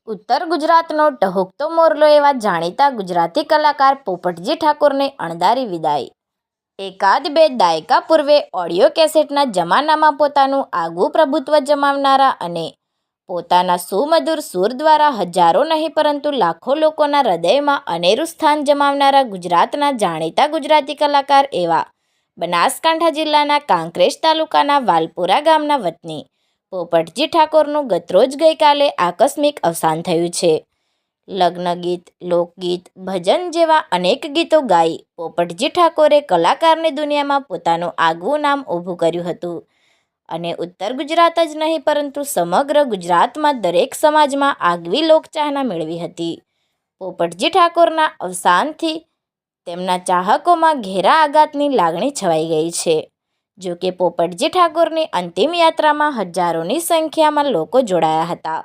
ઉત્તર ગુજરાતનો ટહુકતો મોરલો એવા જાણીતા ગુજરાતી કલાકાર પોપટજી ઠાકોરને અણધારી વિદાય। એકાદ બે દાયકા પૂર્વે ઓડિયો કેસેટના જમાનામાં પોતાનું આગવું પ્રભુત્વ જમાવનારા અને પોતાના સુમધુર સૂર દ્વારા હજારો નહીં પરંતુ લાખો લોકોના હૃદયમાં અનેરું સ્થાન જમાવનારા ગુજરાતના જાણીતા ગુજરાતી કલાકાર એવા બનાસકાંઠા જિલ્લાના કાંકરેજ તાલુકાના વાલપુરા ગામના વતની પોપટજી ઠાકોરનું ગતરોજ ગઈકાલે આકસ્મિક અવસાન થયું છે। લગ્ન ગીત, લોકગીત, ભજન જેવા અનેક ગીતો ગાઈ પોપટજી ઠાકોરે કલાકારની દુનિયામાં પોતાનું આગવું નામ ઊભું કર્યું હતું અને ઉત્તર ગુજરાત જ નહીં પરંતુ સમગ્ર ગુજરાતમાં દરેક સમાજમાં આગવી લોકચાહના મેળવી હતી। પોપટજી ઠાકોરના અવસાનથી તેમના ચાહકોમાં ઘેરા આઘાતની લાગણી છવાઈ ગઈ છે। જો કે પોપટજી ઠાકોરની અંતિમ યાત્રામાં હજારોની સંખ્યામાં લોકો જોડાયા હતા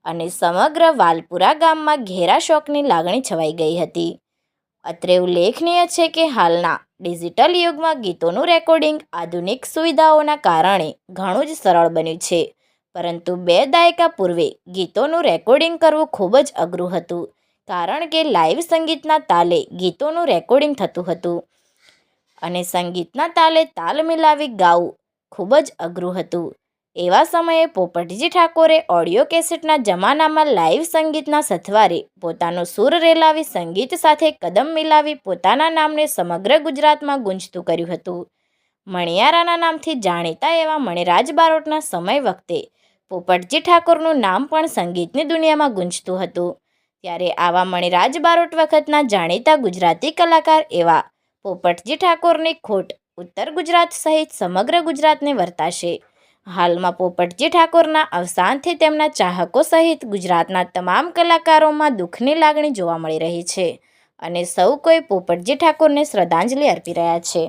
અને સમગ્ર વાલપુરા ગામમાં ઘેરા શોકની લાગણી છવાઈ ગઈ હતી। અત્રે ઉલ્લેખનીય છે કે હાલના ડિજિટલ યુગમાં ગીતોનું રેકોર્ડિંગ આધુનિક સુવિધાઓના કારણે ઘણું જ સરળ બન્યું છે, પરંતુ 2 દાયકા પૂર્વે ગીતોનું રેકોર્ડિંગ કરવું ખૂબ જ અઘરું હતું, કારણ કે લાઈવ સંગીતના તાલે ગીતોનું રેકોર્ડિંગ થતું હતું અને સંગીતના તાલે તાલ મિલાવી ગાવું ખૂબ જ અઘરું હતું। એવા સમયે પોપટજી ઠાકોરે ઓડિયો કેસેટના જમાનામાં લાઈવ સંગીતના સથવારે પોતાનો સૂર રેલાવી સંગીત સાથે કદમ મિલાવી પોતાના નામને સમગ્ર ગુજરાતમાં ગુંજતું કર્યું હતું। મણિયારાના નામથી જાણીતા એવા મણિરાજ બારોટના સમય વખતે પોપટજી ઠાકોરનું નામ પણ સંગીતની દુનિયામાં ગુંજતું હતું। ત્યારે આવા મણિરાજ બારોટ વખતના જાણીતા ગુજરાતી કલાકાર એવા પોપટજી ઠાકોરની ખોટ ઉત્તર ગુજરાત સહિત સમગ્ર ગુજરાતને વર્તાશે। હાલમાં પોપટજી ઠાકોરના અવસાનથી તેમના ચાહકો સહિત ગુજરાતના તમામ કલાકારોમાં દુઃખની લાગણી જોવા મળી રહી છે અને સૌ કોઈ પોપટજી ઠાકોરને શ્રદ્ધાંજલિ અર્પી રહ્યા છે।